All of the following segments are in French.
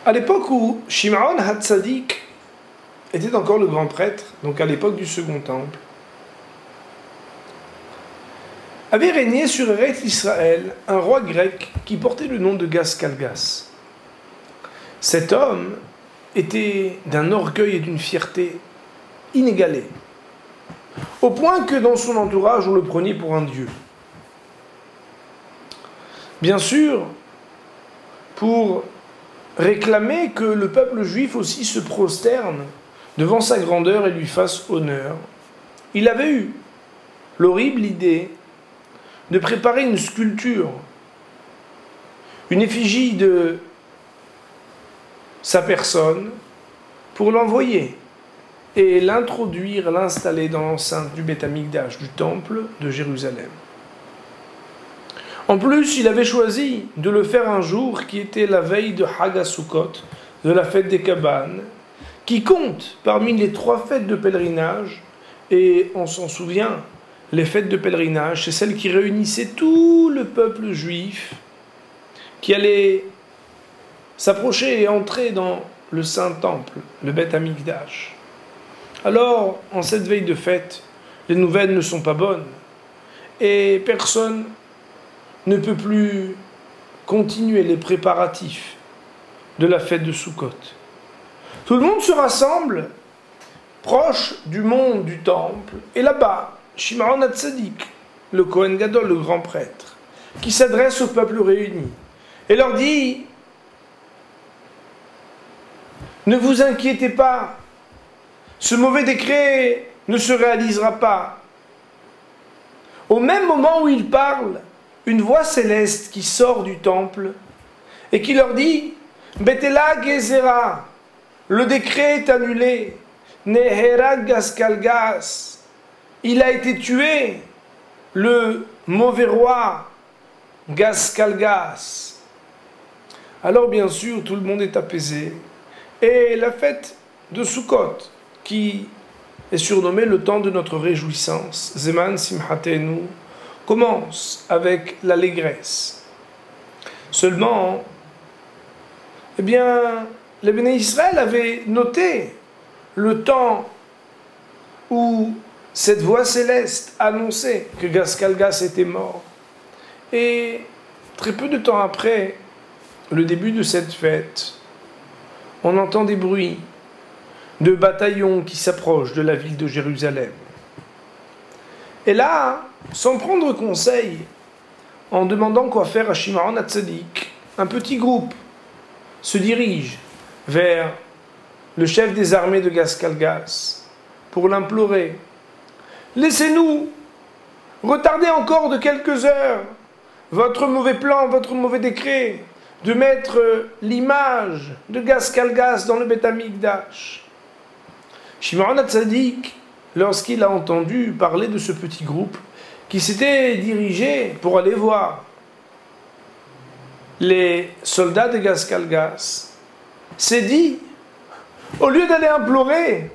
À l'époque où Shimon HaTzadik était encore le grand prêtre, donc à l'époque du Second Temple, avait régné sur Eretz Israël un roi grec qui portait le nom de Gaskalgas. Cet homme était d'un orgueil et d'une fierté inégalés, au point que dans son entourage on le prenait pour un dieu. Bien sûr, pour réclamer que le peuple juif aussi se prosterne devant sa grandeur et lui fasse honneur, il avait eu l'horrible idée de préparer une sculpture, une effigie de sa personne, pour l'envoyer et l'introduire, l'installer dans l'enceinte du Beth Amikdash, du temple de Jérusalem. En plus, il avait choisi de le faire un jour qui était la veille de Hag HaSukkot, de la fête des cabanes, qui compte parmi les 3 fêtes de pèlerinage, et on s'en souvient, les fêtes de pèlerinage, c'est celles qui réunissaient tout le peuple juif, qui allait s'approcher et entrer dans le Saint-Temple, le Beth Amikdash. Alors, en cette veille de fête, les nouvelles ne sont pas bonnes, et personne ne peut plus continuer les préparatifs de la fête de Sukkot. Tout le monde se rassemble proche du mont du temple, et là-bas, Shimon HaTzadik, le Kohen Gadol, le grand prêtre, qui s'adresse au peuple réuni, et leur dit: ne vous inquiétez pas, ce mauvais décret ne se réalisera pas. Au même moment où il parle, une voix céleste qui sort du temple et qui leur dit: Betela Gezerah, le décret est annulé. Neherag Gaskalgas, il a été tué, le mauvais roi Gaskalgas. Alors bien sûr, tout le monde est apaisé. Et la fête de Sukkot, qui est surnommée le temps de notre réjouissance, Zeman Simhatenu, commence avec l'allégresse. Seulement, eh bien, les Béné Israël avaient noté le temps où cette voix céleste annonçait que Gaskalgas était mort. Et très peu de temps après le début de cette fête, on entend des bruits de bataillons qui s'approchent de la ville de Jérusalem. Et là, sans prendre conseil, en demandant quoi faire à Shimon HaTzadik, un petit groupe se dirige vers le chef des armées de Gaskalgas pour l'implorer: laissez-nous retarder encore de quelques heures votre mauvais plan, votre mauvais décret de mettre l'image de Gaskalgas dans le Beth Amikdash. Shimon HaTzadik, lorsqu'il a entendu parler de ce petit groupe qui s'était dirigé pour aller voir les soldats de Gaskalgas, s'est dit: au lieu d'aller implorer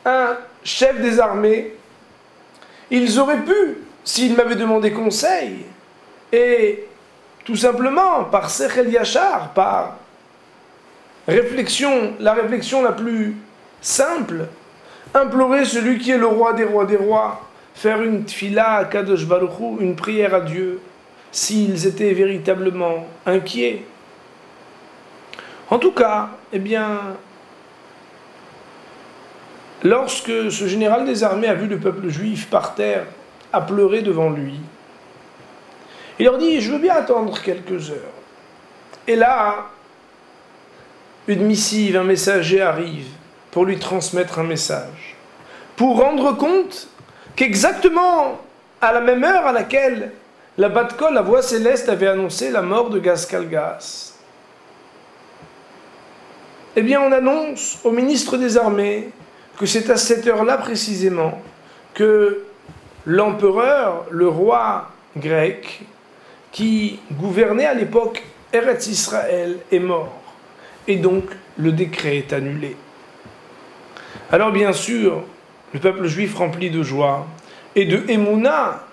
un chef des armées, ils auraient pu, s'ils m'avaient demandé conseil, et tout simplement par Sechel Yachar, par réflexion, la réflexion la plus simple, implorer celui qui est le roi des rois, faire une tfila à Kadosh Baruch Hu, une prière à Dieu, s'ils étaient véritablement inquiets. En tout cas, eh bien, lorsque ce général des armées a vu le peuple juif par terre à pleurer devant lui, il leur dit: je veux bien attendre quelques heures. Et là, une missive, un messager arrive pour lui transmettre un message, pour rendre compte qu'exactement à la même heure à laquelle la Bat-Kol, la voix céleste, avait annoncé la mort de Gaskalgas, eh bien on annonce au ministre des armées que c'est à cette heure-là précisément que l'empereur, le roi grec, qui gouvernait à l'époque Eretz Israël, est mort. Et donc le décret est annulé. Alors bien sûr, le peuple juif rempli de joie et de émouna,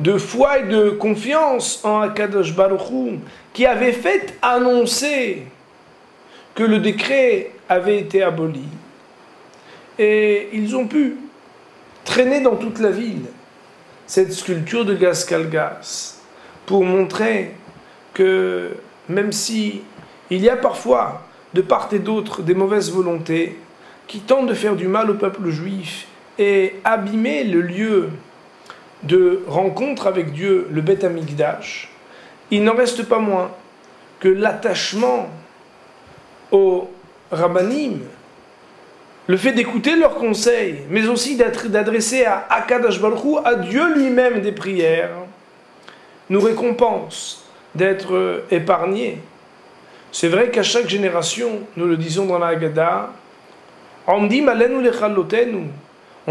de foi et de confiance en Akadosh Baruch Hu, qui avait fait annoncer que le décret avait été aboli et ils ont pu traîner dans toute la ville cette sculpture de Gascalgas pour montrer que même si il y a parfois de part et d'autre des mauvaises volontés qui tentent de faire du mal au peuple juif et abîmer le lieu de rencontre avec Dieu, le Beth Amikdash, il n'en reste pas moins que l'attachement aux Rabbanim, le fait d'écouter leurs conseils, mais aussi d'adresser à Akadosh Baruch Hu, à Dieu lui-même des prières, nous récompense d'être épargnés. C'est vrai qu'à chaque génération, nous le disons dans la Haggadah, on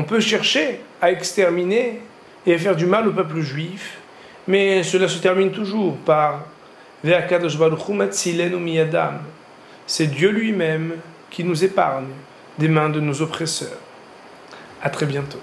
peut chercher à exterminer et à faire du mal au peuple juif, mais cela se termine toujours par c'est Dieu lui-même qui nous épargne des mains de nos oppresseurs. À très bientôt.